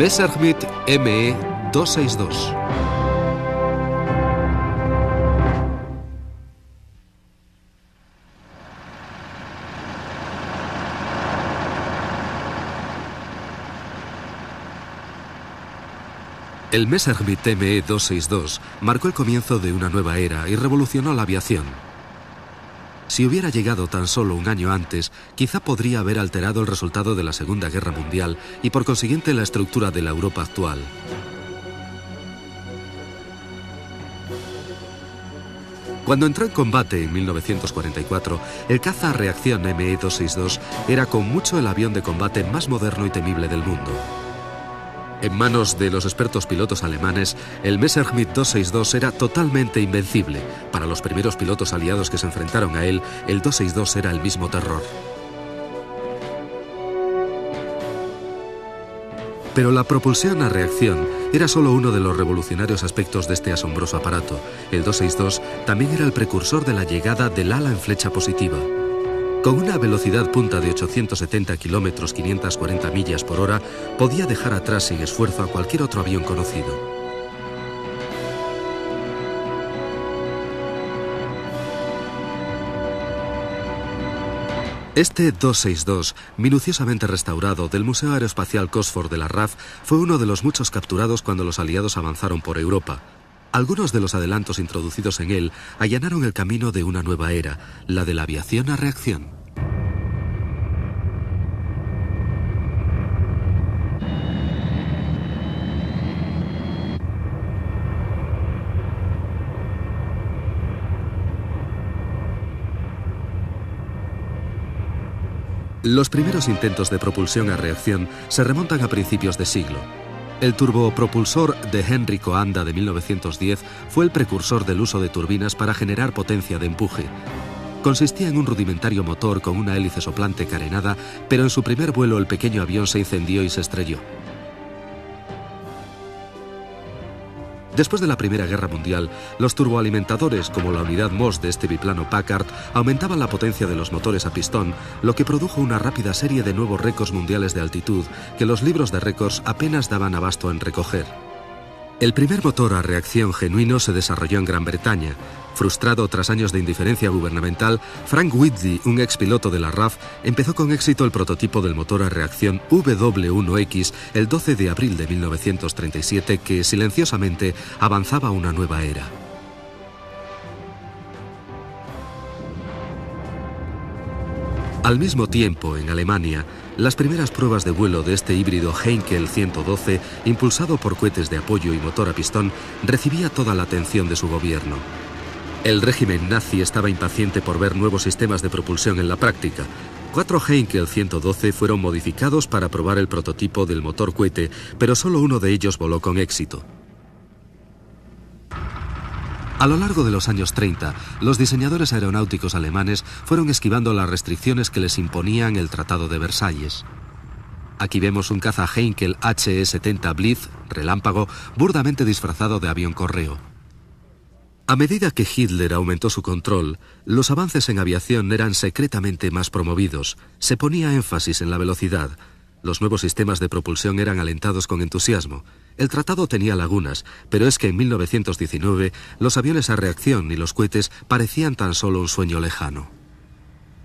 Messerschmitt ME-262. El Messerschmitt ME-262 marcó el comienzo de una nueva era y revolucionó la aviación. Si hubiera llegado tan solo un año antes, quizá podría haber alterado el resultado de la Segunda Guerra Mundial y por consiguiente la estructura de la Europa actual. Cuando entró en combate en 1944, el caza a reacción ME-262 era con mucho el avión de combate más moderno y temible del mundo. En manos de los expertos pilotos alemanes, el Messerschmitt 262 era totalmente invencible. Para los primeros pilotos aliados que se enfrentaron a él, el 262 era el mismo terror. Pero la propulsión a reacción era solo uno de los revolucionarios aspectos de este asombroso aparato. El 262 también era el precursor de la llegada del ala en flecha positiva. Con una velocidad punta de 870 kilómetros 540 millas por hora, podía dejar atrás sin esfuerzo a cualquier otro avión conocido. Este 262, minuciosamente restaurado del Museo Aeroespacial Cosford de la RAF, fue uno de los muchos capturados cuando los aliados avanzaron por Europa. Algunos de los adelantos introducidos en él allanaron el camino de una nueva era, la de la aviación a reacción. Los primeros intentos de propulsión a reacción se remontan a principios de siglo. El turbopropulsor de Henry Coanda de 1910 fue el precursor del uso de turbinas para generar potencia de empuje. Consistía en un rudimentario motor con una hélice soplante carenada, pero en su primer vuelo el pequeño avión se incendió y se estrelló. Después de la Primera Guerra Mundial, los turboalimentadores, como la unidad Moss de este biplano Packard, aumentaban la potencia de los motores a pistón, lo que produjo una rápida serie de nuevos récords mundiales de altitud que los libros de récords apenas daban abasto en recoger. El primer motor a reacción genuino se desarrolló en Gran Bretaña. Frustrado tras años de indiferencia gubernamental, Frank Whitney, un expiloto de la RAF, empezó con éxito el prototipo del motor a reacción W1X el 12 de abril de 1937, que silenciosamente avanzaba a una nueva era. Al mismo tiempo, en Alemania, las primeras pruebas de vuelo de este híbrido Heinkel 112, impulsado por cohetes de apoyo y motor a pistón, recibía toda la atención de su gobierno. El régimen nazi estaba impaciente por ver nuevos sistemas de propulsión en la práctica. 4 Heinkel 112 fueron modificados para probar el prototipo del motor cohete, pero solo uno de ellos voló con éxito. A lo largo de los años 30, los diseñadores aeronáuticos alemanes fueron esquivando las restricciones que les imponían el Tratado de Versalles. Aquí vemos un caza Heinkel HE-70 Blitz, relámpago, burdamente disfrazado de avión correo. A medida que Hitler aumentó su control, los avances en aviación eran secretamente más promovidos. Se ponía énfasis en la velocidad. Los nuevos sistemas de propulsión eran alentados con entusiasmo. El tratado tenía lagunas, pero es que en 1919 los aviones a reacción y los cohetes parecían tan solo un sueño lejano.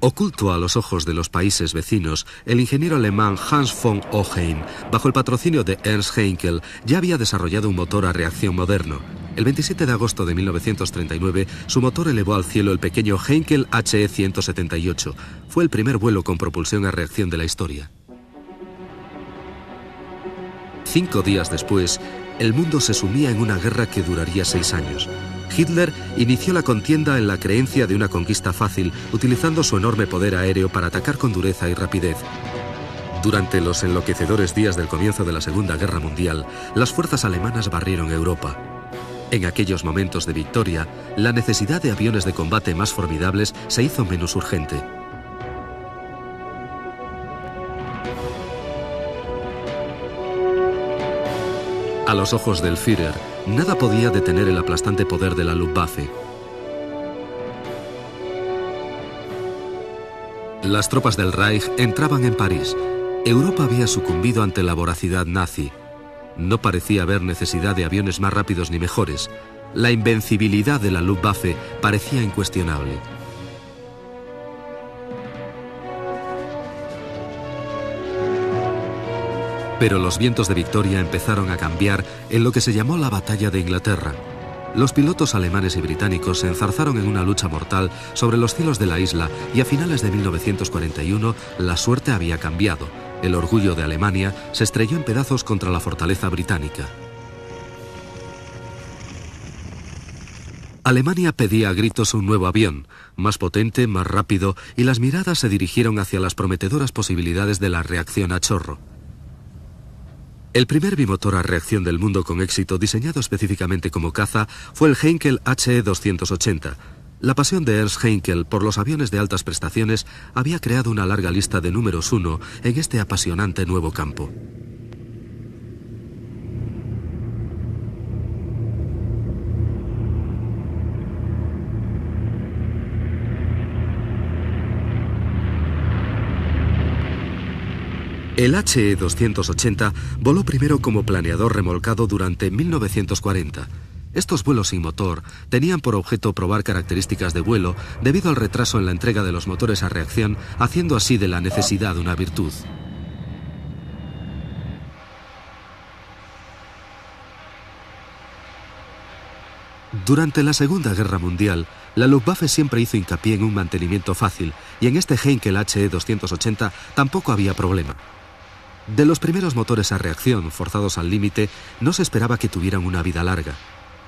Oculto a los ojos de los países vecinos, el ingeniero alemán Hans von Oheim, bajo el patrocinio de Ernst Heinkel, ya había desarrollado un motor a reacción moderno. El 27 de agosto de 1939, su motor elevó al cielo el pequeño Heinkel HE-178. Fue el primer vuelo con propulsión a reacción de la historia. 5 días después, el mundo se sumía en una guerra que duraría 6 años. Hitler inició la contienda en la creencia de una conquista fácil, utilizando su enorme poder aéreo para atacar con dureza y rapidez. Durante los enloquecedores días del comienzo de la Segunda Guerra Mundial, las fuerzas alemanas barrieron Europa. En aquellos momentos de victoria, la necesidad de aviones de combate más formidables se hizo menos urgente. A los ojos del Führer, nada podía detener el aplastante poder de la Luftwaffe. Las tropas del Reich entraban en París. Europa había sucumbido ante la voracidad nazi. No parecía haber necesidad de aviones más rápidos ni mejores. La invencibilidad de la Luftwaffe parecía incuestionable. Pero los vientos de victoria empezaron a cambiar en lo que se llamó la Batalla de Inglaterra. Los pilotos alemanes y británicos se enzarzaron en una lucha mortal sobre los cielos de la isla y a finales de 1941 la suerte había cambiado. El orgullo de Alemania se estrelló en pedazos contra la fortaleza británica. Alemania pedía a gritos un nuevo avión, más potente, más rápido, y las miradas se dirigieron hacia las prometedoras posibilidades de la reacción a chorro. El primer bimotor a reacción del mundo con éxito, diseñado específicamente como caza, fue el Heinkel HE-280. La pasión de Ernst Heinkel por los aviones de altas prestaciones había creado una larga lista de números 1 en este apasionante nuevo campo. El HE-280 voló primero como planeador remolcado durante 1940. Estos vuelos sin motor tenían por objeto probar características de vuelo debido al retraso en la entrega de los motores a reacción, haciendo así de la necesidad una virtud. Durante la Segunda Guerra Mundial, la Luftwaffe siempre hizo hincapié en un mantenimiento fácil, y en este Heinkel HE-280 tampoco había problema. De los primeros motores a reacción, forzados al límite, no se esperaba que tuvieran una vida larga,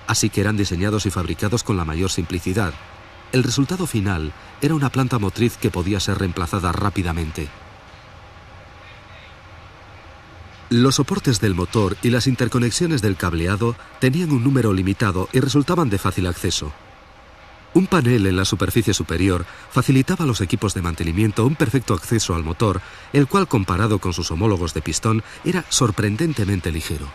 así que eran diseñados y fabricados con la mayor simplicidad. El resultado final era una planta motriz que podía ser reemplazada rápidamente. Los soportes del motor y las interconexiones del cableado tenían un número limitado y resultaban de fácil acceso. Un panel en la superficie superior facilitaba a los equipos de mantenimiento un perfecto acceso al motor, el cual, comparado con sus homólogos de pistón, era sorprendentemente ligero.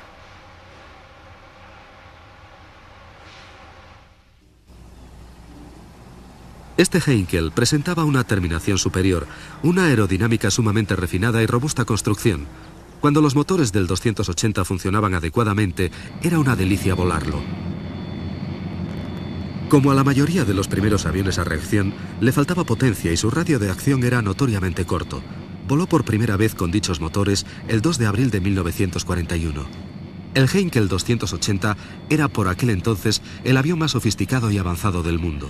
Este Heinkel presentaba una terminación superior, una aerodinámica sumamente refinada y robusta construcción. Cuando los motores del 280 funcionaban adecuadamente, era una delicia volarlo. Como a la mayoría de los primeros aviones a reacción, le faltaba potencia y su radio de acción era notoriamente corto. Voló por primera vez con dichos motores el 2 de abril de 1941. El Heinkel 280 era por aquel entonces el avión más sofisticado y avanzado del mundo.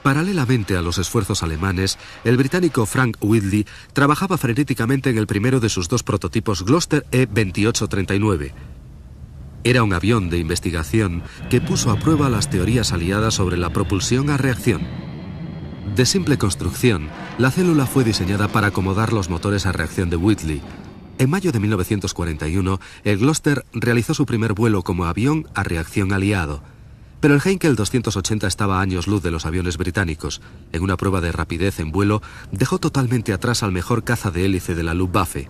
Paralelamente a los esfuerzos alemanes, el británico Frank Whitley trabajaba frenéticamente en el primero de sus dos prototipos Gloster E-2839. Era un avión de investigación que puso a prueba las teorías aliadas sobre la propulsión a reacción. De simple construcción, la célula fue diseñada para acomodar los motores a reacción de Whitley. En mayo de 1941, el Gloster realizó su primer vuelo como avión a reacción aliado. Pero el Heinkel 280 estaba a años luz de los aviones británicos. En una prueba de rapidez en vuelo, dejó totalmente atrás al mejor caza de hélice de la Luftwaffe.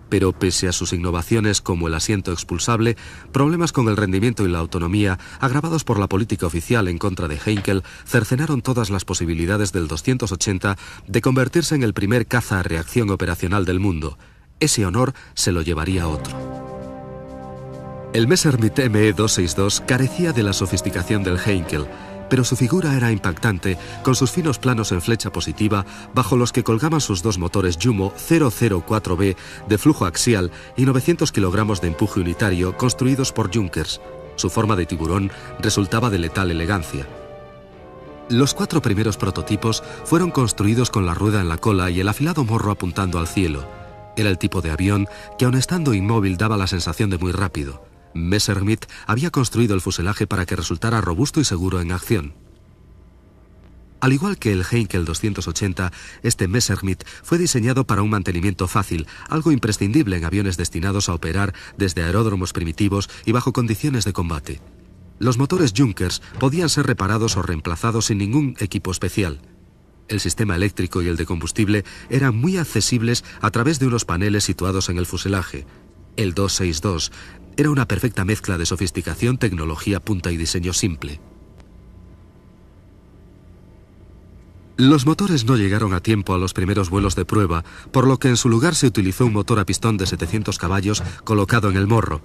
Pero pese a sus innovaciones como el asiento expulsable, problemas con el rendimiento y la autonomía, agravados por la política oficial en contra de Heinkel, cercenaron todas las posibilidades del 280 de convertirse en el primer caza a reacción operacional del mundo. Ese honor se lo llevaría otro. El Messerschmitt Me-262 carecía de la sofisticación del Heinkel, pero su figura era impactante, con sus finos planos en flecha positiva, bajo los que colgaban sus dos motores Jumo 004B de flujo axial y 900 kilogramos de empuje unitario construidos por Junkers. Su forma de tiburón resultaba de letal elegancia. Los 4 primeros prototipos fueron construidos con la rueda en la cola y el afilado morro apuntando al cielo. Era el tipo de avión que, aun estando inmóvil, daba la sensación de muy rápido. Messerschmitt había construido el fuselaje para que resultara robusto y seguro en acción. Al igual que el Heinkel 280, este Messerschmitt fue diseñado para un mantenimiento fácil, algo imprescindible en aviones destinados a operar desde aeródromos primitivos y bajo condiciones de combate. Los motores Junkers podían ser reparados o reemplazados sin ningún equipo especial. El sistema eléctrico y el de combustible eran muy accesibles a través de unos paneles situados en el fuselaje. El 262 era una perfecta mezcla de sofisticación, tecnología punta y diseño simple. Los motores no llegaron a tiempo a los primeros vuelos de prueba, por lo que en su lugar se utilizó un motor a pistón de 700 caballos colocado en el morro.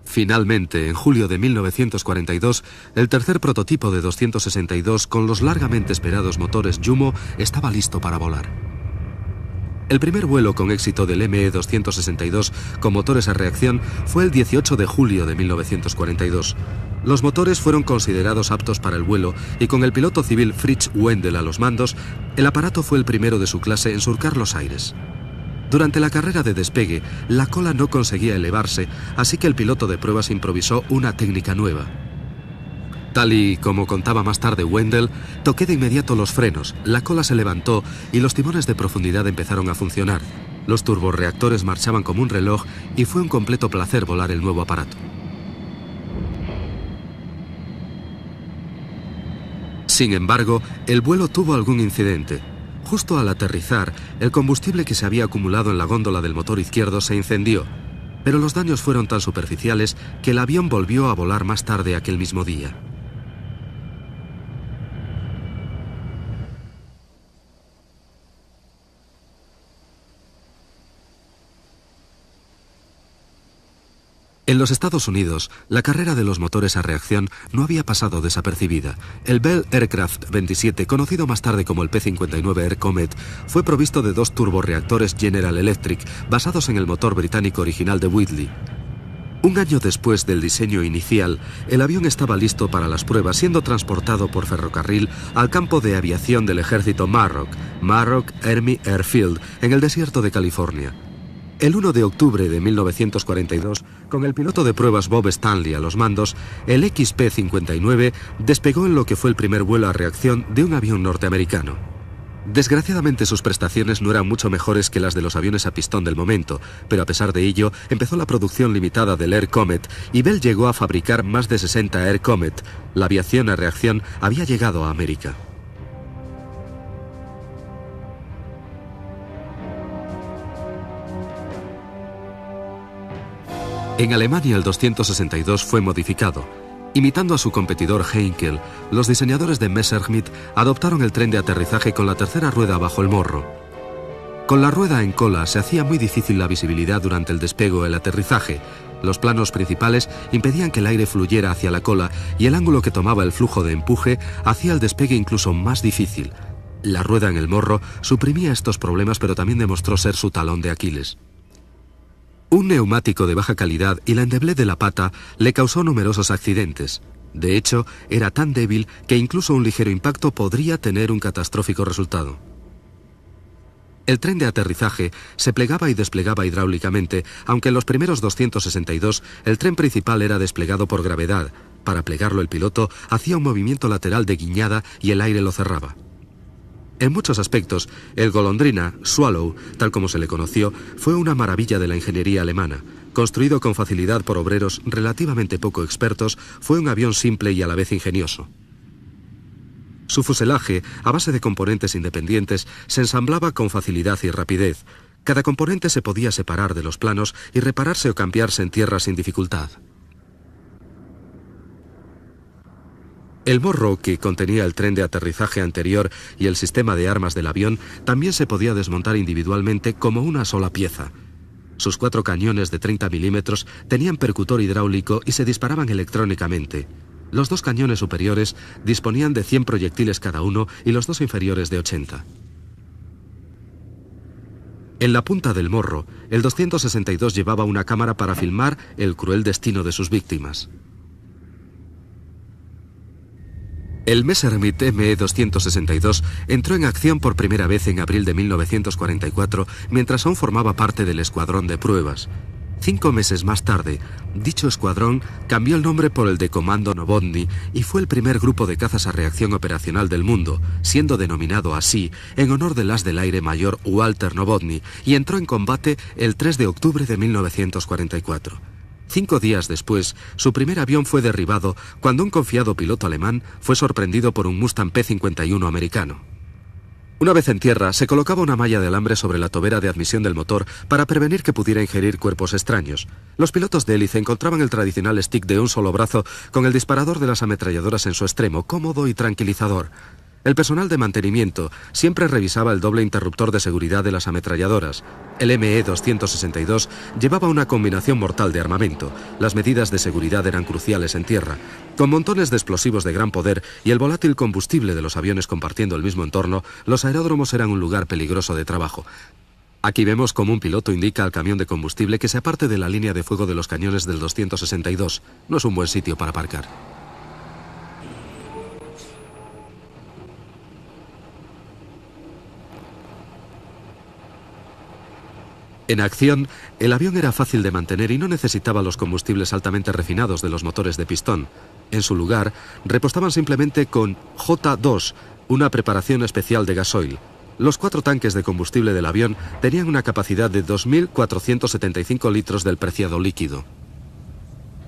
Finalmente, en julio de 1942, el tercer prototipo de 262 con los largamente esperados motores Jumo estaba listo para volar. El primer vuelo con éxito del ME-262 con motores a reacción fue el 18 de julio de 1942. Los motores fueron considerados aptos para el vuelo y con el piloto civil Fritz Wendel a los mandos, el aparato fue el primero de su clase en surcar los aires. Durante la carrera de despegue, la cola no conseguía elevarse, así que el piloto de pruebas improvisó una técnica nueva. Tal y como contaba más tarde Wendel, toqué de inmediato los frenos, la cola se levantó y los timones de profundidad empezaron a funcionar. Los turborreactores marchaban como un reloj y fue un completo placer volar el nuevo aparato. Sin embargo, el vuelo tuvo algún incidente. Justo al aterrizar, el combustible que se había acumulado en la góndola del motor izquierdo se incendió, pero los daños fueron tan superficiales que el avión volvió a volar más tarde aquel mismo día. En los Estados Unidos, la carrera de los motores a reacción no había pasado desapercibida. El Bell Aircraft 27, conocido más tarde como el P-59 Air Comet, fue provisto de 2 turborreactores General Electric, basados en el motor británico original de Whitley. Un año después del diseño inicial, el avión estaba listo para las pruebas, siendo transportado por ferrocarril al campo de aviación del ejército Marrock Army Airfield, en el desierto de California. El 1 de octubre de 1942, con el piloto de pruebas Bob Stanley a los mandos, el XP-59 despegó en lo que fue el primer vuelo a reacción de un avión norteamericano. Desgraciadamente sus prestaciones no eran mucho mejores que las de los aviones a pistón del momento, pero a pesar de ello empezó la producción limitada del Air Comet y Bell llegó a fabricar más de 60 Air Comet. La aviación a reacción había llegado a América. En Alemania el 262 fue modificado. Imitando a su competidor Heinkel, los diseñadores de Messerschmitt adoptaron el tren de aterrizaje con la tercera rueda bajo el morro. Con la rueda en cola se hacía muy difícil la visibilidad durante el despegue o el aterrizaje. Los planos principales impedían que el aire fluyera hacia la cola y el ángulo que tomaba el flujo de empuje hacía el despegue incluso más difícil. La rueda en el morro suprimía estos problemas, pero también demostró ser su talón de Aquiles. Un neumático de baja calidad y la endeblez de la pata le causó numerosos accidentes. De hecho, era tan débil que incluso un ligero impacto podría tener un catastrófico resultado. El tren de aterrizaje se plegaba y desplegaba hidráulicamente, aunque en los primeros 262 el tren principal era desplegado por gravedad. Para plegarlo el piloto hacía un movimiento lateral de guiñada y el aire lo cerraba. En muchos aspectos, el golondrina, Swallow, tal como se le conoció, fue una maravilla de la ingeniería alemana. Construido con facilidad por obreros relativamente poco expertos, fue un avión simple y a la vez ingenioso. Su fuselaje, a base de componentes independientes, se ensamblaba con facilidad y rapidez. Cada componente se podía separar de los planos y repararse o cambiarse en tierra sin dificultad. El morro, que contenía el tren de aterrizaje anterior y el sistema de armas del avión, también se podía desmontar individualmente como una sola pieza. Sus 4 cañones de 30 milímetros tenían percutor hidráulico y se disparaban electrónicamente. Los 2 cañones superiores disponían de 100 proyectiles cada uno y los 2 inferiores de 80. En la punta del morro, el 262 llevaba una cámara para filmar el cruel destino de sus víctimas. El Messerschmitt ME-262 entró en acción por primera vez en abril de 1944, mientras aún formaba parte del escuadrón de pruebas. 5 meses más tarde, dicho escuadrón cambió el nombre por el de Comando Novotny y fue el primer grupo de cazas a reacción operacional del mundo, siendo denominado así en honor del as del aire mayor Walter Novotny, y entró en combate el 3 de octubre de 1944. 5 días después, su primer avión fue derribado cuando un confiado piloto alemán fue sorprendido por un Mustang P-51 americano. Una vez en tierra, se colocaba una malla de alambre sobre la tobera de admisión del motor para prevenir que pudiera ingerir cuerpos extraños. Los pilotos de hélice encontraban el tradicional stick de un solo brazo con el disparador de las ametralladoras en su extremo, cómodo y tranquilizador. El personal de mantenimiento siempre revisaba el doble interruptor de seguridad de las ametralladoras. El ME-262 llevaba una combinación mortal de armamento. Las medidas de seguridad eran cruciales en tierra. Con montones de explosivos de gran poder y el volátil combustible de los aviones compartiendo el mismo entorno, los aeródromos eran un lugar peligroso de trabajo. Aquí vemos cómo un piloto indica al camión de combustible que se aparte de la línea de fuego de los cañones del 262. No es un buen sitio para aparcar. En acción, el avión era fácil de mantener y no necesitaba los combustibles altamente refinados de los motores de pistón. En su lugar, repostaban simplemente con J2, una preparación especial de gasoil. Los 4 tanques de combustible del avión tenían una capacidad de 2.475 litros del preciado líquido.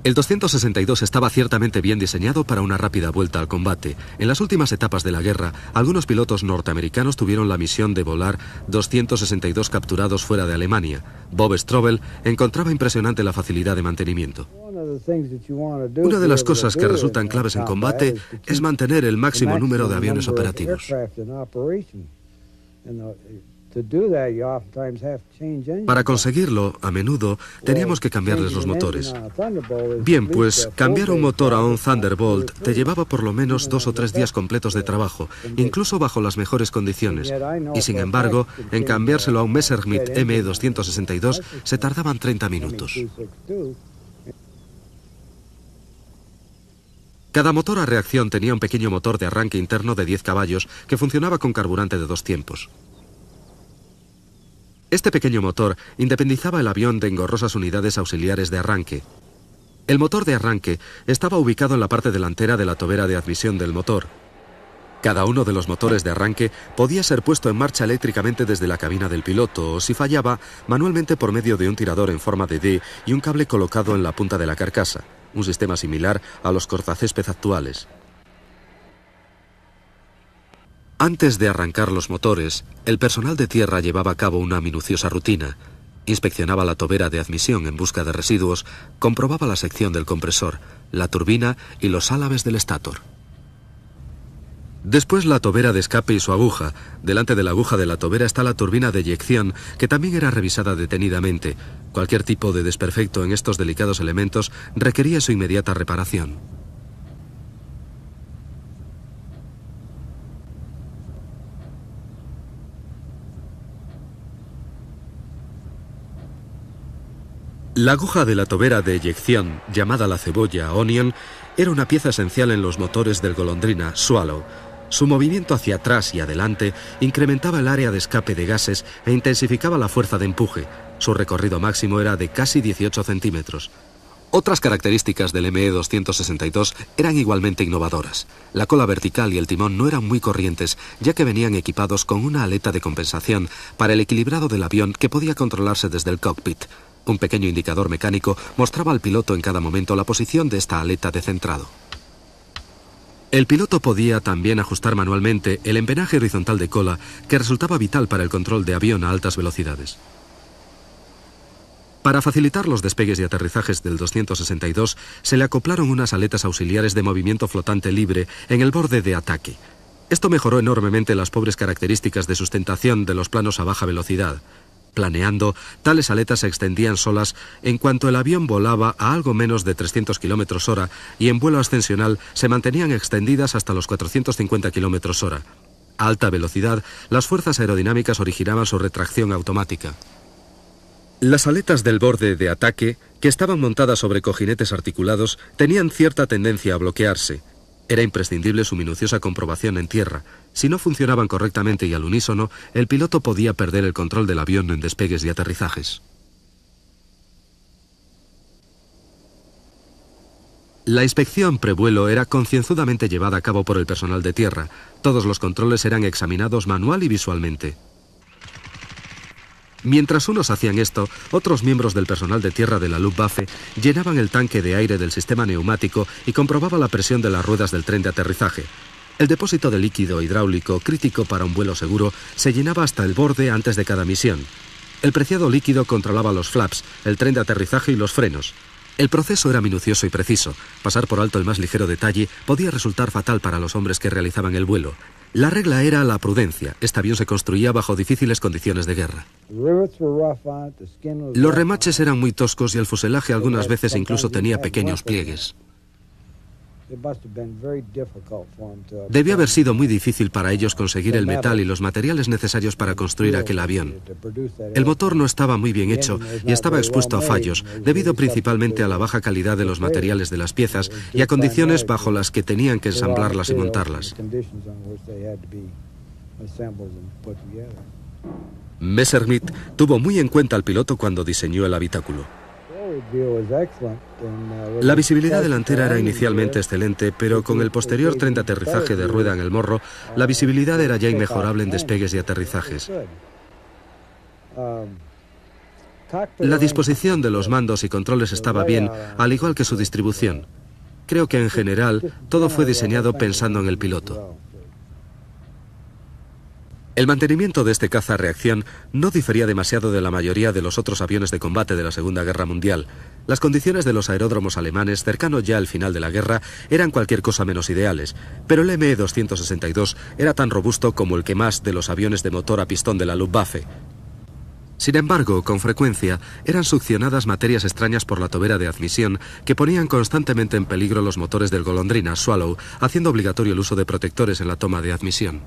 El 262 estaba ciertamente bien diseñado para una rápida vuelta al combate. En las últimas etapas de la guerra, algunos pilotos norteamericanos tuvieron la misión de volar 262 capturados fuera de Alemania. Bob Strobel encontraba impresionante la facilidad de mantenimiento. Una de las cosas que resultan claves en combate es mantener el máximo número de aviones operativos. Para conseguirlo, a menudo, teníamos que cambiarles los motores. Bien, pues cambiar un motor a un Thunderbolt te llevaba por lo menos 2 o 3 días completos de trabajo, incluso bajo las mejores condiciones. Y sin embargo, en cambiárselo a un Messerschmitt ME-262 se tardaban 30 minutos. Cada motor a reacción tenía un pequeño motor de arranque interno de 10 caballos que funcionaba con carburante de 2 tiempos. Este pequeño motor independizaba el avión de engorrosas unidades auxiliares de arranque. El motor de arranque estaba ubicado en la parte delantera de la tobera de admisión del motor. Cada uno de los motores de arranque podía ser puesto en marcha eléctricamente desde la cabina del piloto o, si fallaba, manualmente por medio de un tirador en forma de D y un cable colocado en la punta de la carcasa, un sistema similar a los cortacésped actuales. Antes de arrancar los motores, el personal de tierra llevaba a cabo una minuciosa rutina. Inspeccionaba la tobera de admisión en busca de residuos, comprobaba la sección del compresor, la turbina y los álabes del estator. Después la tobera de escape y su aguja. Delante de la aguja de la tobera está la turbina de eyección, que también era revisada detenidamente. Cualquier tipo de desperfecto en estos delicados elementos requería su inmediata reparación. La aguja de la tobera de eyección, llamada la cebolla Onion, era una pieza esencial en los motores del golondrina Swallow. Su movimiento hacia atrás y adelante incrementaba el área de escape de gases e intensificaba la fuerza de empuje. Su recorrido máximo era de casi 18 centímetros. Otras características del ME-262 eran igualmente innovadoras. La cola vertical y el timón no eran muy corrientes, ya que venían equipados con una aleta de compensación para el equilibrado del avión que podía controlarse desde el cockpit. Un pequeño indicador mecánico mostraba al piloto en cada momento la posición de esta aleta de centrado. El piloto podía también ajustar manualmente el empenaje horizontal de cola, que resultaba vital para el control de avión a altas velocidades. Para facilitar los despegues y aterrizajes del 262, se le acoplaron unas aletas auxiliares de movimiento flotante libre en el borde de ataque. Esto mejoró enormemente las pobres características de sustentación de los planos a baja velocidad. Planeando, tales aletas se extendían solas en cuanto el avión volaba a algo menos de 300 km/h y en vuelo ascensional se mantenían extendidas hasta los 450 km/h. A alta velocidad, las fuerzas aerodinámicas originaban su retracción automática. Las aletas del borde de ataque, que estaban montadas sobre cojinetes articulados, tenían cierta tendencia a bloquearse. Era imprescindible su minuciosa comprobación en tierra. Si no funcionaban correctamente y al unísono, el piloto podía perder el control del avión en despegues y aterrizajes. La inspección prevuelo era concienzudamente llevada a cabo por el personal de tierra. Todos los controles eran examinados manual y visualmente. Mientras unos hacían esto, otros miembros del personal de tierra de la Luftwaffe llenaban el tanque de aire del sistema neumático y comprobaban la presión de las ruedas del tren de aterrizaje. El depósito de líquido hidráulico, crítico para un vuelo seguro, se llenaba hasta el borde antes de cada misión. El preciado líquido controlaba los flaps, el tren de aterrizaje y los frenos. El proceso era minucioso y preciso. Pasar por alto el más ligero detalle podía resultar fatal para los hombres que realizaban el vuelo. La regla era la prudencia. Este avión se construía bajo difíciles condiciones de guerra. Los remaches eran muy toscos y el fuselaje algunas veces incluso tenía pequeños pliegues. Debió haber sido muy difícil para ellos conseguir el metal y los materiales necesarios para construir aquel avión. El motor no estaba muy bien hecho y estaba expuesto a fallos, debido principalmente a la baja calidad de los materiales de las piezas y a condiciones bajo las que tenían que ensamblarlas y montarlas. Messerschmitt tuvo muy en cuenta al piloto cuando diseñó el habitáculo. La visibilidad delantera era inicialmente excelente, pero con el posterior tren de aterrizaje de rueda en el morro, la visibilidad era ya inmejorable en despegues y aterrizajes. La disposición de los mandos y controles estaba bien, al igual que su distribución. Creo que en general todo fue diseñado pensando en el piloto. El mantenimiento de este caza a reacción no difería demasiado de la mayoría de los otros aviones de combate de la Segunda Guerra Mundial. Las condiciones de los aeródromos alemanes, cercanos ya al final de la guerra, eran cualquier cosa menos ideales, pero el ME-262 era tan robusto como el que más de los aviones de motor a pistón de la Luftwaffe. Sin embargo, con frecuencia, eran succionadas materias extrañas por la tobera de admisión que ponían constantemente en peligro los motores del Golondrina Swallow, haciendo obligatorio el uso de protectores en la toma de admisión.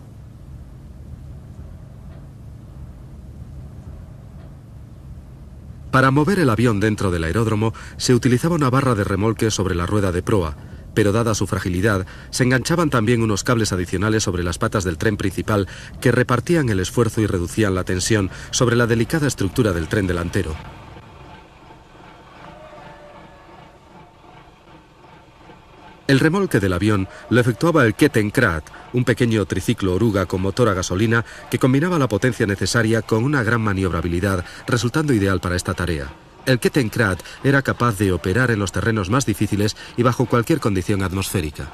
Para mover el avión dentro del aeródromo se utilizaba una barra de remolque sobre la rueda de proa, pero dada su fragilidad, se enganchaban también unos cables adicionales sobre las patas del tren principal que repartían el esfuerzo y reducían la tensión sobre la delicada estructura del tren delantero. El remolque del avión lo efectuaba el Kettenkrad, un pequeño triciclo oruga con motor a gasolina que combinaba la potencia necesaria con una gran maniobrabilidad, resultando ideal para esta tarea. El Kettenkrad era capaz de operar en los terrenos más difíciles y bajo cualquier condición atmosférica.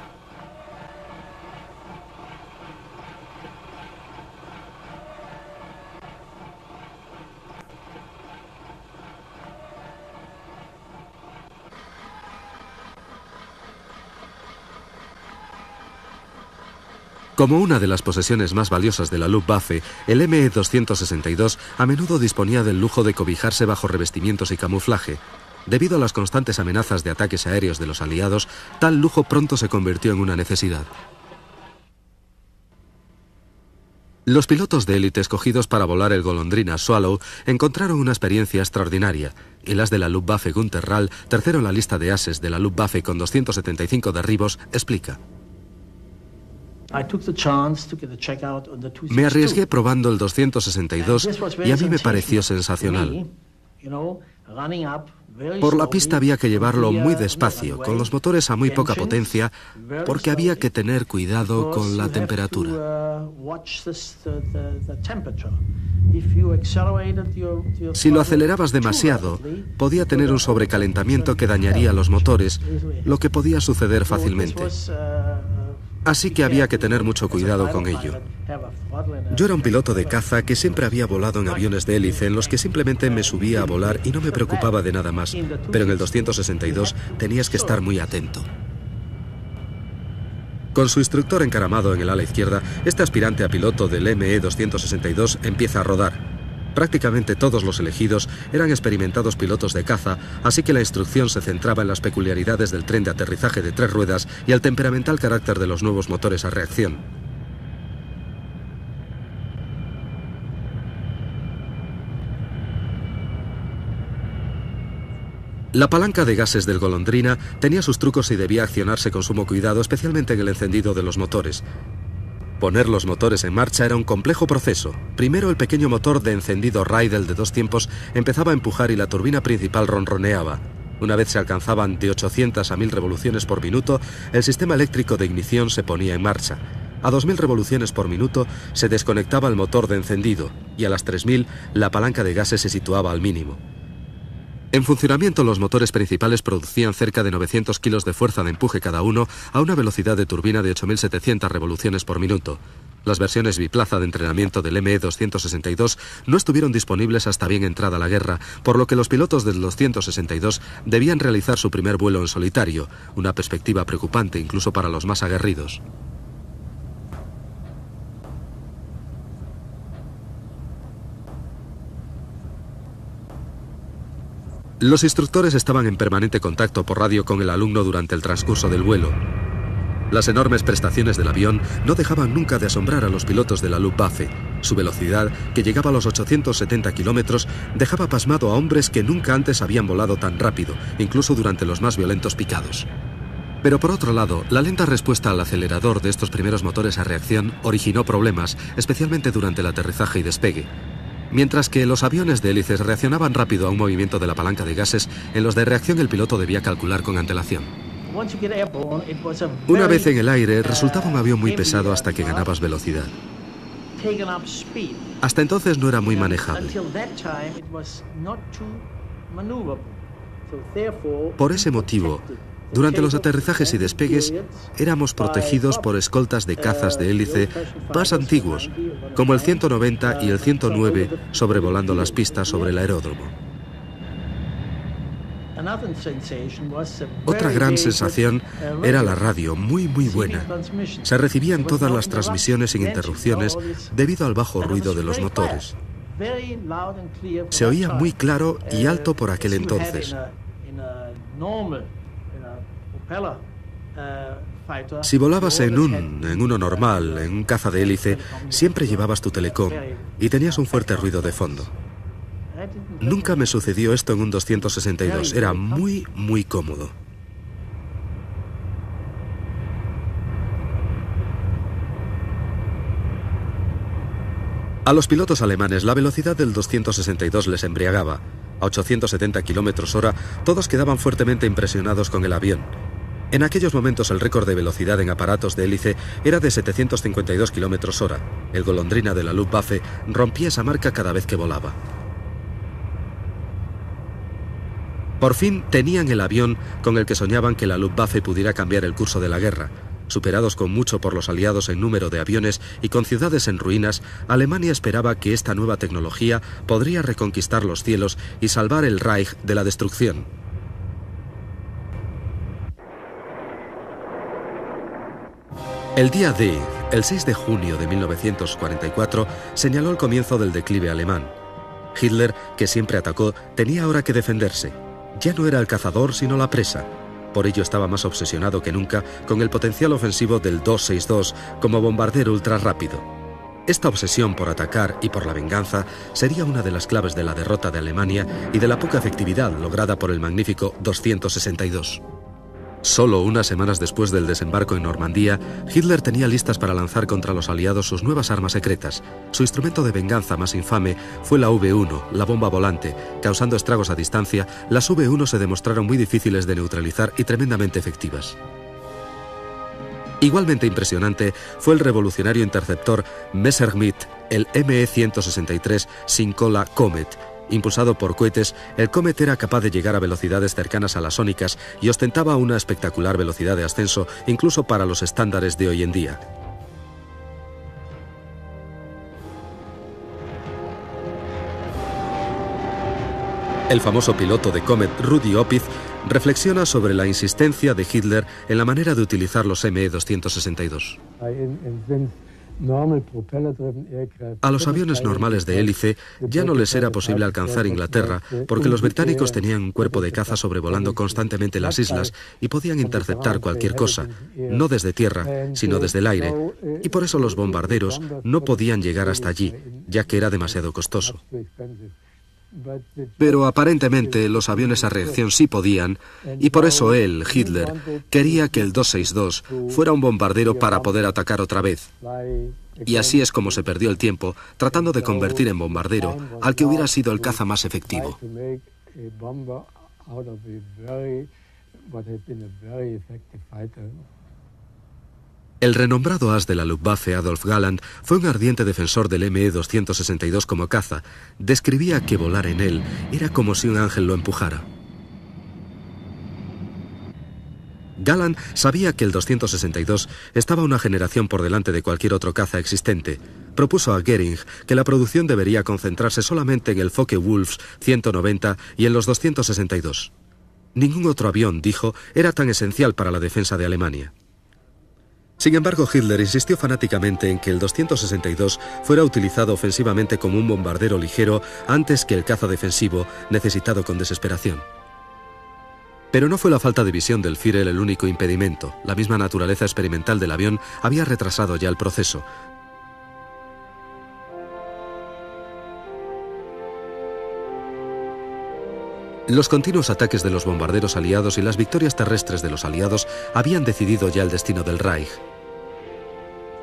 Como una de las posesiones más valiosas de la Luftwaffe, el ME-262 a menudo disponía del lujo de cobijarse bajo revestimientos y camuflaje. Debido a las constantes amenazas de ataques aéreos de los aliados, tal lujo pronto se convirtió en una necesidad. Los pilotos de élite escogidos para volar el Golondrina Swallow encontraron una experiencia extraordinaria. El as de la Luftwaffe Günter Rall, tercero en la lista de ases de la Luftwaffe con 275 derribos, explica: me arriesgué probando el 262 y a mí me pareció sensacional. Por la pista había que llevarlo muy despacio, con los motores a muy poca potencia, porque había que tener cuidado con la temperatura. Si lo acelerabas demasiado, podía tener un sobrecalentamiento que dañaría los motores, lo que podía suceder fácilmente. Así que había que tener mucho cuidado con ello. Yo era un piloto de caza que siempre había volado en aviones de hélice en los que simplemente me subía a volar y no me preocupaba de nada más, pero en el 262 tenías que estar muy atento. Con su instructor encaramado en el ala izquierda, este aspirante a piloto del ME-262 empieza a rodar. Prácticamente todos los elegidos eran experimentados pilotos de caza, así que la instrucción se centraba en las peculiaridades del tren de aterrizaje de 3 ruedas y el temperamental carácter de los nuevos motores a reacción. La palanca de gases del Golondrina tenía sus trucos y debía accionarse con sumo cuidado, especialmente en el encendido de los motores. Poner los motores en marcha era un complejo proceso. Primero, el pequeño motor de encendido Riedel de 2 tiempos empezaba a empujar y la turbina principal ronroneaba. Una vez se alcanzaban de 800 a 1000 revoluciones por minuto, el sistema eléctrico de ignición se ponía en marcha. A 2000 revoluciones por minuto se desconectaba el motor de encendido y a las 3000 la palanca de gases se situaba al mínimo. En funcionamiento, los motores principales producían cerca de 900 kilos de fuerza de empuje cada uno a una velocidad de turbina de 8700 revoluciones por minuto. Las versiones biplaza de entrenamiento del ME-262 no estuvieron disponibles hasta bien entrada la guerra, por lo que los pilotos del 262 debían realizar su primer vuelo en solitario, una perspectiva preocupante incluso para los más aguerridos. Los instructores estaban en permanente contacto por radio con el alumno durante el transcurso del vuelo. Las enormes prestaciones del avión no dejaban nunca de asombrar a los pilotos de la Luftwaffe. Su velocidad, que llegaba a los 870 kilómetros, dejaba pasmado a hombres que nunca antes habían volado tan rápido, incluso durante los más violentos picados. Pero por otro lado, la lenta respuesta al acelerador de estos primeros motores a reacción originó problemas, especialmente durante el aterrizaje y despegue. Mientras que los aviones de hélices reaccionaban rápido a un movimiento de la palanca de gases, en los de reacción el piloto debía calcular con antelación. Una vez en el aire, resultaba un avión muy pesado hasta que ganabas velocidad. Hasta entonces no era muy manejable. Por ese motivo, durante los aterrizajes y despegues, éramos protegidos por escoltas de cazas de hélice más antiguos, como el 190 y el 109, sobrevolando las pistas sobre el aeródromo. Otra gran sensación era la radio, muy buena. Se recibían todas las transmisiones sin interrupciones debido al bajo ruido de los motores. Se oía muy claro y alto por aquel entonces. Si volabas en uno normal, en un caza de hélice, siempre llevabas tu telecom y tenías un fuerte ruido de fondo. Nunca me sucedió esto en un 262, era muy cómodo. A los pilotos alemanes la velocidad del 262 les embriagaba. A 870 km/h todos quedaban fuertemente impresionados con el avión. En aquellos momentos el récord de velocidad en aparatos de hélice era de 752 km/h. El Golondrina de la Luftwaffe rompía esa marca cada vez que volaba. Por fin tenían el avión con el que soñaban que la Luftwaffe pudiera cambiar el curso de la guerra. Superados con mucho por los aliados en número de aviones y con ciudades en ruinas, Alemania esperaba que esta nueva tecnología podría reconquistar los cielos y salvar el Reich de la destrucción. El día D, el 6 de junio de 1944, señaló el comienzo del declive alemán. Hitler, que siempre atacó, tenía ahora que defenderse. Ya no era el cazador, sino la presa. Por ello estaba más obsesionado que nunca con el potencial ofensivo del 262 como bombardero ultrarrápido. Esta obsesión por atacar y por la venganza sería una de las claves de la derrota de Alemania y de la poca efectividad lograda por el magnífico 262. Solo unas semanas después del desembarco en Normandía, Hitler tenía listas para lanzar contra los aliados sus nuevas armas secretas. Su instrumento de venganza más infame fue la V1, la bomba volante. Causando estragos a distancia, las V1 se demostraron muy difíciles de neutralizar y tremendamente efectivas. Igualmente impresionante fue el revolucionario interceptor Messerschmitt, el ME-163 Sinkola Comet. Impulsado por cohetes, el Comet era capaz de llegar a velocidades cercanas a las sónicas y ostentaba una espectacular velocidad de ascenso incluso para los estándares de hoy en día. El famoso piloto de Comet, Rudi Opitz, reflexiona sobre la insistencia de Hitler en la manera de utilizar los ME-262. A los aviones normales de hélice ya no les era posible alcanzar Inglaterra porque los británicos tenían un cuerpo de caza sobrevolando constantemente las islas y podían interceptar cualquier cosa, no desde tierra, sino desde el aire, y por eso los bombarderos no podían llegar hasta allí, ya que era demasiado costoso. Pero aparentemente los aviones a reacción sí podían, y por eso él, Hitler, quería que el 262 fuera un bombardero para poder atacar otra vez. Y así es como se perdió el tiempo tratando de convertir en bombardero al que hubiera sido el caza más efectivo. El renombrado as de la Luftwaffe, Adolf Galland, fue un ardiente defensor del ME-262 como caza. Describía que volar en él era como si un ángel lo empujara. Galland sabía que el 262 estaba una generación por delante de cualquier otro caza existente. Propuso a Göring que la producción debería concentrarse solamente en el Focke-Wulf 190 y en los 262. Ningún otro avión, dijo, era tan esencial para la defensa de Alemania. Sin embargo, Hitler insistió fanáticamente en que el 262 fuera utilizado ofensivamente como un bombardero ligero antes que el caza defensivo necesitado con desesperación. Pero no fue la falta de visión del Führer el único impedimento. La misma naturaleza experimental del avión había retrasado ya el proceso. Los continuos ataques de los bombarderos aliados y las victorias terrestres de los aliados habían decidido ya el destino del Reich.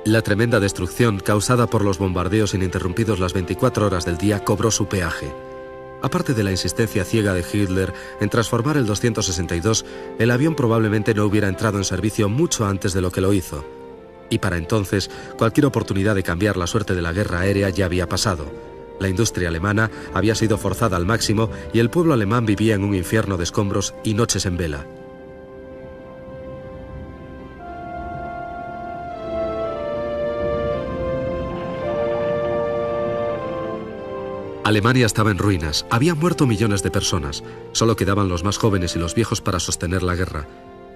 La tremenda destrucción causada por los bombardeos ininterrumpidos las 24 horas del día cobró su peaje. Aparte de la insistencia ciega de Hitler en transformar el 262, el avión probablemente no hubiera entrado en servicio mucho antes de lo que lo hizo. Y para entonces, cualquier oportunidad de cambiar la suerte de la guerra aérea ya había pasado. La industria alemana había sido forzada al máximo y el pueblo alemán vivía en un infierno de escombros y noches en vela. Alemania estaba en ruinas, habían muerto millones de personas, solo quedaban los más jóvenes y los viejos para sostener la guerra.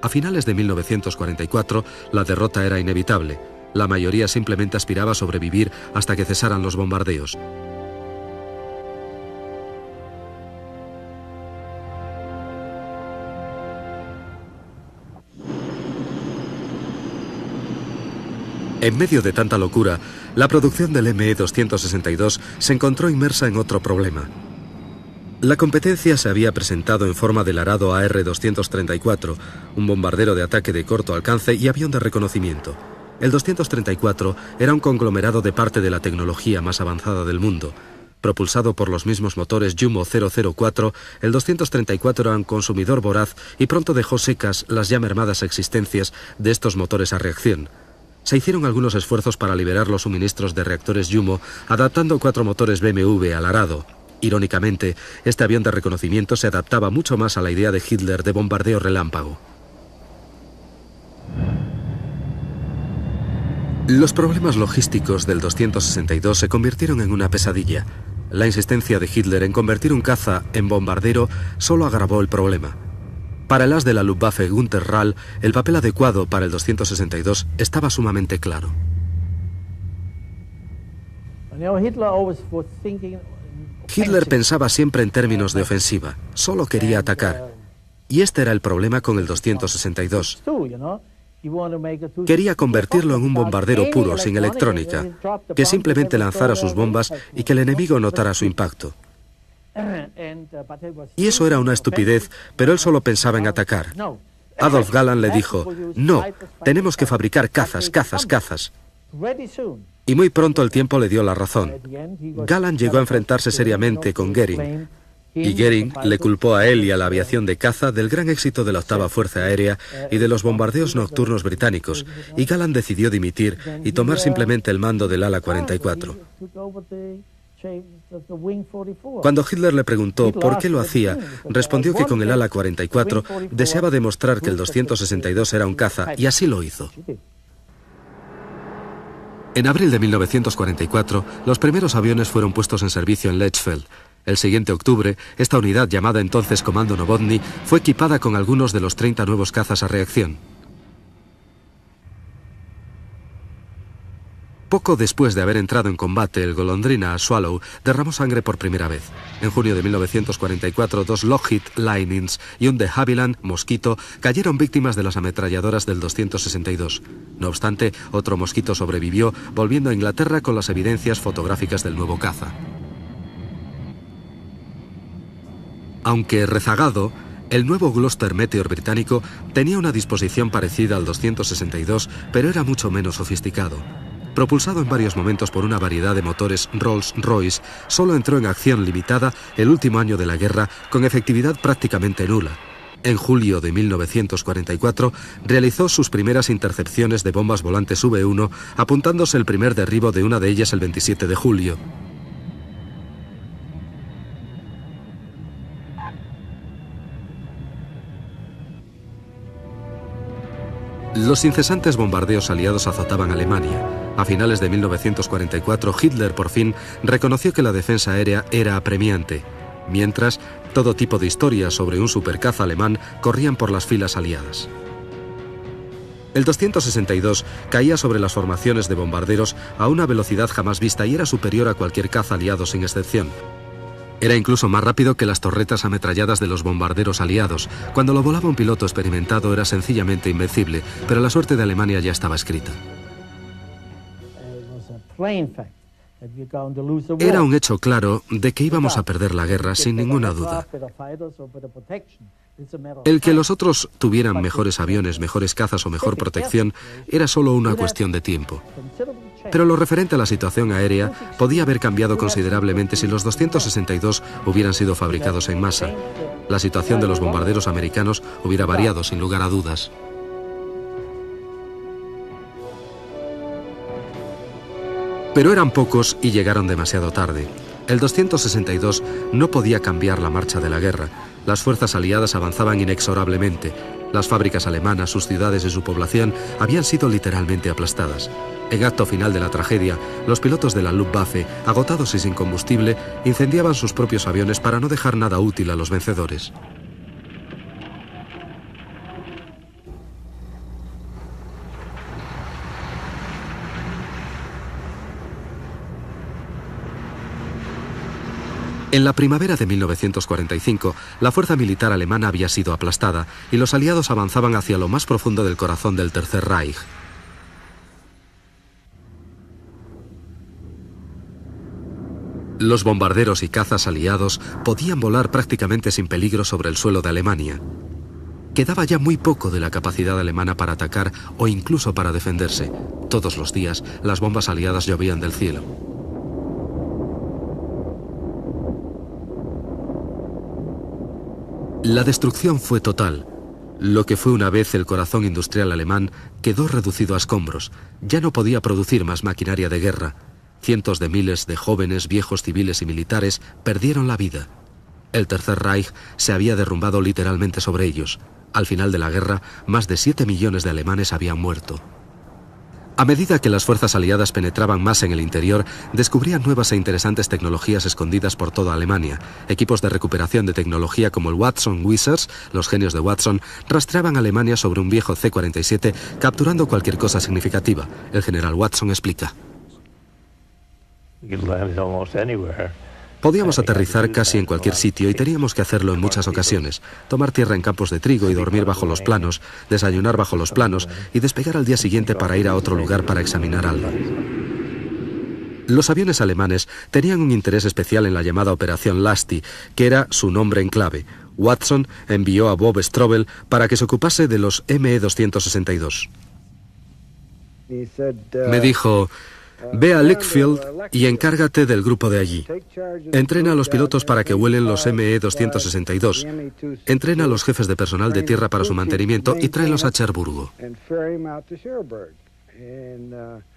A finales de 1944, la derrota era inevitable. La mayoría simplemente aspiraba a sobrevivir hasta que cesaran los bombardeos. En medio de tanta locura, la producción del Me-262 se encontró inmersa en otro problema. La competencia se había presentado en forma del arado AR-234, un bombardero de ataque de corto alcance y avión de reconocimiento. El 234 era un conglomerado de parte de la tecnología más avanzada del mundo. Propulsado por los mismos motores Jumo 004, el 234 era un consumidor voraz y pronto dejó secas las ya mermadas existencias de estos motores a reacción. Se hicieron algunos esfuerzos para liberar los suministros de reactores Jumo, adaptando 4 motores BMW al arado. Irónicamente, este avión de reconocimiento se adaptaba mucho más a la idea de Hitler de bombardeo relámpago. Los problemas logísticos del 262 se convirtieron en una pesadilla. La insistencia de Hitler en convertir un caza en bombardero solo agravó el problema. Para el as de la Luftwaffe Günter Rall, el papel adecuado para el 262 estaba sumamente claro. Hitler pensaba siempre en términos de ofensiva, solo quería atacar. Y este era el problema con el 262. Quería convertirlo en un bombardero puro, sin electrónica, que simplemente lanzara sus bombas y que el enemigo notara su impacto. Y eso era una estupidez, pero él solo pensaba en atacar. Adolf Galland le dijo, no, tenemos que fabricar cazas, cazas, cazas. Y muy pronto el tiempo le dio la razón. Galland llegó a enfrentarse seriamente con Goering, y Goering le culpó a él y a la aviación de caza del gran éxito de la octava Fuerza Aérea y de los bombardeos nocturnos británicos, y Galland decidió dimitir y tomar simplemente el mando del ala 44. Cuando Hitler le preguntó por qué lo hacía, respondió que con el ala 44 deseaba demostrar que el 262 era un caza, y así lo hizo. En abril de 1944, los primeros aviones fueron puestos en servicio en Lechfeld. El siguiente octubre, esta unidad, llamada entonces Comando Novotny, fue equipada con algunos de los 30 nuevos cazas a reacción. Poco después de haber entrado en combate, el Golondrina Swallow derramó sangre por primera vez. En junio de 1944, 2 Lockheed Linings y un de Havilland Mosquito cayeron víctimas de las ametralladoras del 262. No obstante, otro Mosquito sobrevivió, volviendo a Inglaterra con las evidencias fotográficas del nuevo caza. Aunque rezagado, el nuevo Gloster Meteor británico tenía una disposición parecida al 262, pero era mucho menos sofisticado. Propulsado en varios momentos por una variedad de motores Rolls-Royce, solo entró en acción limitada el último año de la guerra, con efectividad prácticamente nula. En julio de 1944 realizó sus primeras intercepciones de bombas volantes V1, apuntándose el primer derribo de una de ellas el 27 de julio. Los incesantes bombardeos aliados azotaban Alemania. A finales de 1944, Hitler por fin reconoció que la defensa aérea era apremiante. Mientras, todo tipo de historias sobre un supercaza alemán corrían por las filas aliadas. El 262 caía sobre las formaciones de bombarderos a una velocidad jamás vista y era superior a cualquier caza aliado sin excepción. Era incluso más rápido que las torretas ametralladas de los bombarderos aliados. Cuando lo volaba un piloto experimentado era sencillamente invencible, pero la suerte de Alemania ya estaba escrita. Era un hecho claro de que íbamos a perder la guerra sin ninguna duda. El que los otros tuvieran mejores aviones, mejores cazas o mejor protección era solo una cuestión de tiempo. Pero lo referente a la situación aérea podía haber cambiado considerablemente si los 262 hubieran sido fabricados en masa. La situación de los bombarderos americanos hubiera variado sin lugar a dudas. Pero eran pocos y llegaron demasiado tarde. El 262 no podía cambiar la marcha de la guerra. Las fuerzas aliadas avanzaban inexorablemente. Las fábricas alemanas, sus ciudades y su población habían sido literalmente aplastadas. En acto final de la tragedia, los pilotos de la Luftwaffe, agotados y sin combustible, incendiaban sus propios aviones para no dejar nada útil a los vencedores. En la primavera de 1945, la fuerza militar alemana había sido aplastada y los aliados avanzaban hacia lo más profundo del corazón del Tercer Reich. Los bombarderos y cazas aliados podían volar prácticamente sin peligro sobre el suelo de Alemania. Quedaba ya muy poco de la capacidad alemana para atacar o incluso para defenderse. Todos los días, las bombas aliadas llovían del cielo. La destrucción fue total. Lo que fue una vez el corazón industrial alemán quedó reducido a escombros. Ya no podía producir más maquinaria de guerra. Cientos de miles de jóvenes, viejos, civiles y militares perdieron la vida. El Tercer Reich se había derrumbado literalmente sobre ellos. Al final de la guerra, más de 7 millones de alemanes habían muerto. A medida que las fuerzas aliadas penetraban más en el interior, descubrían nuevas e interesantes tecnologías escondidas por toda Alemania. Equipos de recuperación de tecnología como el Watson Wizards, los genios de Watson, rastreaban a Alemania sobre un viejo C-47, capturando cualquier cosa significativa. El general Watson explica: podíamos aterrizar casi en cualquier sitio y teníamos que hacerlo en muchas ocasiones. Tomar tierra en campos de trigo y dormir bajo los planos, desayunar bajo los planos y despegar al día siguiente para ir a otro lugar para examinar algo. Los aviones alemanes tenían un interés especial en la llamada Operación Lasty, que era su nombre en clave. Watson envió a Bob Strobel para que se ocupase de los ME-262. Me dijo: ve a Lichfield y encárgate del grupo de allí. Entrena a los pilotos para que vuelen los ME-262. Entrena a los jefes de personal de tierra para su mantenimiento y tráelos a Cherburgo.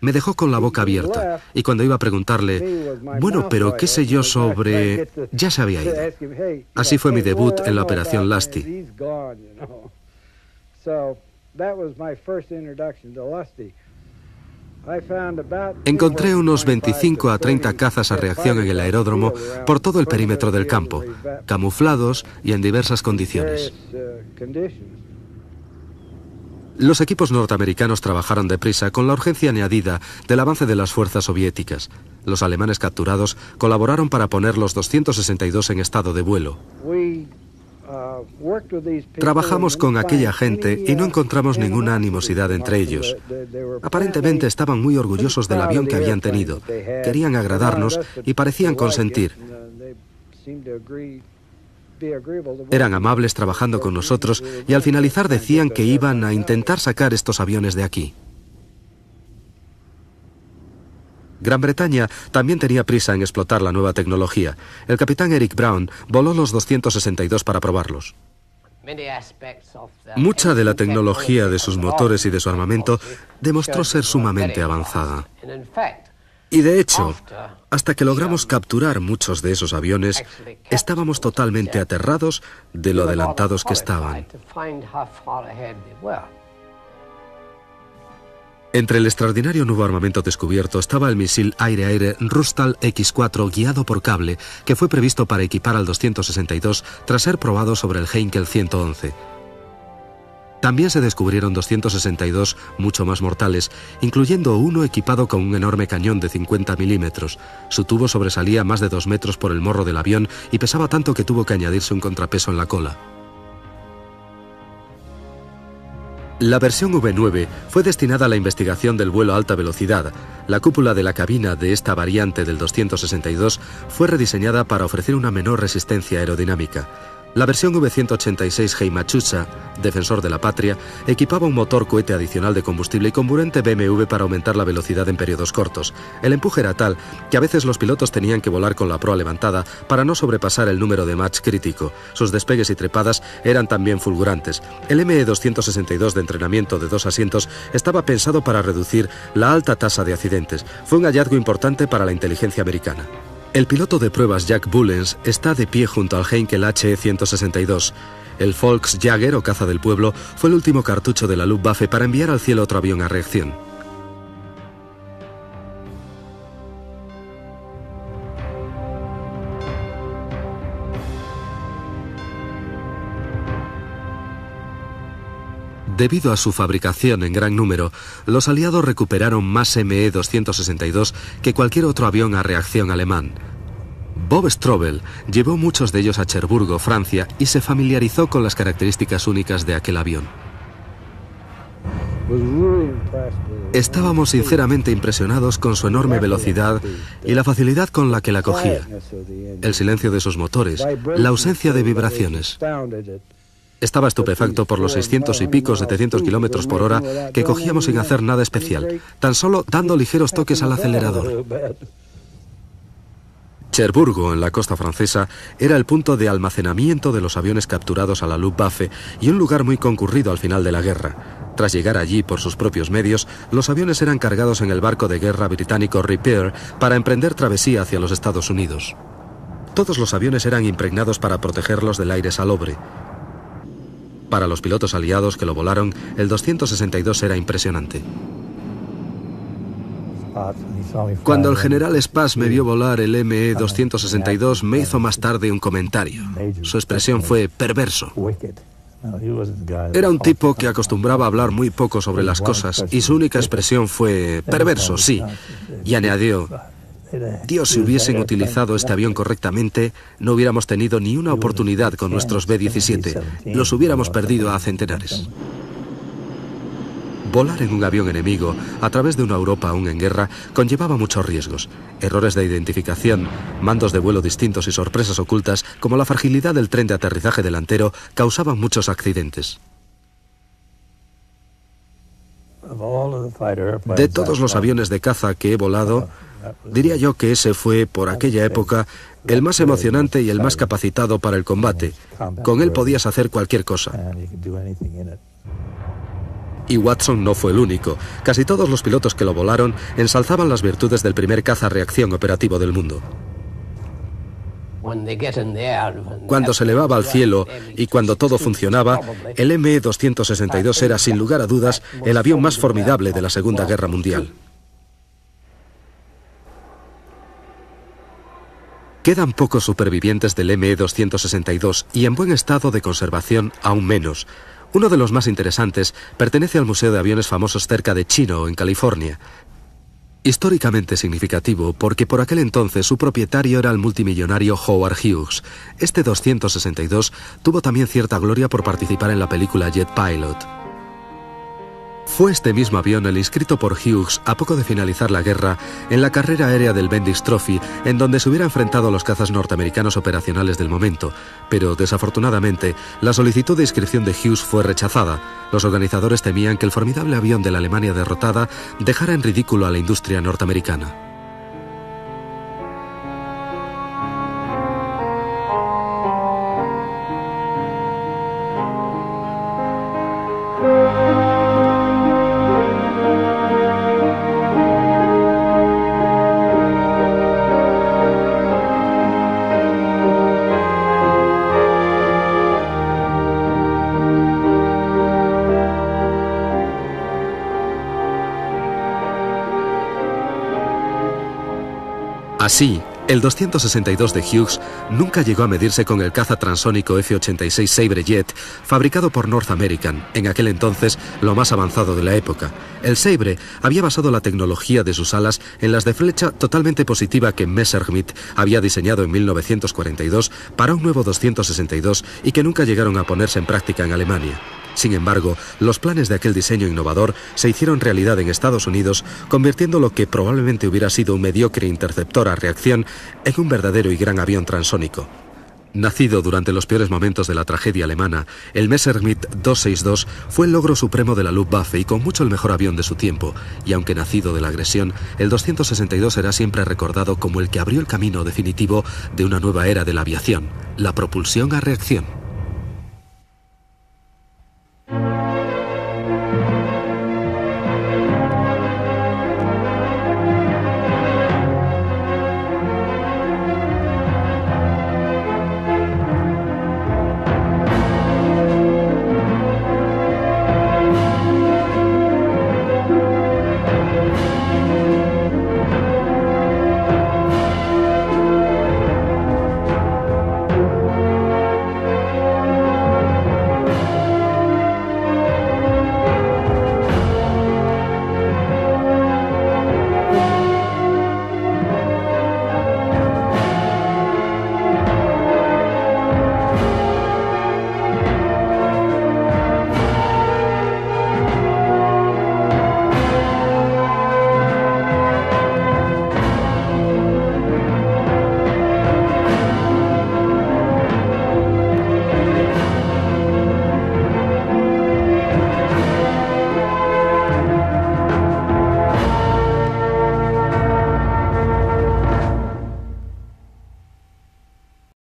Me dejó con la boca abierta y cuando iba a preguntarle, bueno, pero qué sé yo sobre... ya se había ido. Así fue mi debut en la Operación Lasty. Encontré unos 25 a 30 cazas a reacción en el aeródromo por todo el perímetro del campo, camuflados y en diversas condiciones. Los equipos norteamericanos trabajaron deprisa con la urgencia añadida del avance de las fuerzas soviéticas. Los alemanes capturados colaboraron para poner los 262 en estado de vuelo. Trabajamos con aquella gente y no encontramos ninguna animosidad entre ellos. Aparentemente estaban muy orgullosos del avión que habían tenido. Querían agradarnos y parecían consentir. Eran amables trabajando con nosotros y al finalizar decían que iban a intentar sacar estos aviones de aquí. Gran Bretaña también tenía prisa en explotar la nueva tecnología. El capitán Eric Brown voló los 262 para probarlos. Mucha de la tecnología de sus motores y de su armamento demostró ser sumamente avanzada. Y de hecho, hasta que logramos capturar muchos de esos aviones, estábamos totalmente aterrados de lo adelantados que estaban. Entre el extraordinario nuevo armamento descubierto estaba el misil aire-aire Rustal X-4 guiado por cable, que fue previsto para equipar al 262 tras ser probado sobre el Heinkel 111. También se descubrieron 262 mucho más mortales, incluyendo uno equipado con un enorme cañón de 50 milímetros. Su tubo sobresalía más de 2 metros por el morro del avión y pesaba tanto que tuvo que añadirse un contrapeso en la cola. La versión V9 fue destinada a la investigación del vuelo a alta velocidad. La cúpula de la cabina de esta variante del 262 fue rediseñada para ofrecer una menor resistencia aerodinámica. La versión V186 Heimachusa, defensor de la patria, equipaba un motor cohete adicional de combustible y comburente BMW para aumentar la velocidad en periodos cortos. El empuje era tal que a veces los pilotos tenían que volar con la proa levantada para no sobrepasar el número de Mach crítico. Sus despegues y trepadas eran también fulgurantes. El ME-262 de entrenamiento de 2 asientos estaba pensado para reducir la alta tasa de accidentes. Fue un hallazgo importante para la inteligencia americana. El piloto de pruebas Jack Bullens está de pie junto al Heinkel HE-162. El Volksjäger o caza del pueblo fue el último cartucho de la Luftwaffe para enviar al cielo otro avión a reacción. Debido a su fabricación en gran número, los aliados recuperaron más ME-262 que cualquier otro avión a reacción alemán. Bob Strobel llevó muchos de ellos a Cherburgo, Francia, y se familiarizó con las características únicas de aquel avión. Estábamos sinceramente impresionados con su enorme velocidad y la facilidad con la que la cogía, el silencio de sus motores, la ausencia de vibraciones. Estaba estupefacto por los 600 y pico, 700 kilómetros por hora que cogíamos sin hacer nada especial, tan solo dando ligeros toques al acelerador. Cherburgo, en la costa francesa, era el punto de almacenamiento de los aviones capturados a la Luftwaffe y un lugar muy concurrido al final de la guerra. Tras llegar allí por sus propios medios, los aviones eran cargados en el barco de guerra británico Repair para emprender travesía hacia los Estados Unidos. Todos los aviones eran impregnados para protegerlos del aire salobre. Para los pilotos aliados que lo volaron, el 262 era impresionante. Cuando el general Spass me vio volar el ME-262, me hizo más tarde un comentario. Su expresión fue perverso. Era un tipo que acostumbraba a hablar muy poco sobre las cosas y su única expresión fue perverso, sí. Y añadió: Dios, si hubiesen utilizado este avión correctamente, no hubiéramos tenido ni una oportunidad con nuestros B-17. Los hubiéramos perdido a centenares. Volar en un avión enemigo, a través de una Europa aún en guerra, conllevaba muchos riesgos. Errores de identificación, mandos de vuelo distintos y sorpresas ocultas, como la fragilidad del tren de aterrizaje delantero, causaban muchos accidentes. De todos los aviones de caza que he volado, diría yo que ese fue, por aquella época, el más emocionante y el más capacitado para el combate. Con él podías hacer cualquier cosa. Y Watson no fue el único. Casi todos los pilotos que lo volaron ensalzaban las virtudes del primer caza reacción operativo del mundo. Cuando se elevaba al cielo y cuando todo funcionaba, el ME-262 era, sin lugar a dudas, el avión más formidable de la Segunda Guerra Mundial. Quedan pocos supervivientes del ME-262 y en buen estado de conservación aún menos. Uno de los más interesantes pertenece al Museo de Aviones famosos cerca de Chino, en California. Históricamente significativo porque por aquel entonces su propietario era el multimillonario Howard Hughes. Este 262 tuvo también cierta gloria por participar en la película Jet Pilot. Fue este mismo avión el inscrito por Hughes a poco de finalizar la guerra en la carrera aérea del Bendix Trophy, en donde se hubiera enfrentado a los cazas norteamericanos operacionales del momento, pero desafortunadamente la solicitud de inscripción de Hughes fue rechazada. Los organizadores temían que el formidable avión de la Alemania derrotada dejara en ridículo a la industria norteamericana. Así, El 262 de Hughes nunca llegó a medirse con el caza transónico F-86 Sabre Jet, fabricado por North American, en aquel entonces lo más avanzado de la época. El Sabre había basado la tecnología de sus alas en las de flecha totalmente positiva que Messerschmitt había diseñado en 1942 para un nuevo 262 y que nunca llegaron a ponerse en práctica en Alemania. Sin embargo, los planes de aquel diseño innovador se hicieron realidad en Estados Unidos, convirtiendo lo que probablemente hubiera sido un mediocre interceptor a reacción en un verdadero y gran avión transónico. Nacido durante los peores momentos de la tragedia alemana, el Messerschmitt 262 fue el logro supremo de la Luftwaffe y con mucho el mejor avión de su tiempo, y aunque nacido de la agresión, el 262 será siempre recordado como el que abrió el camino definitivo de una nueva era de la aviación, la propulsión a reacción.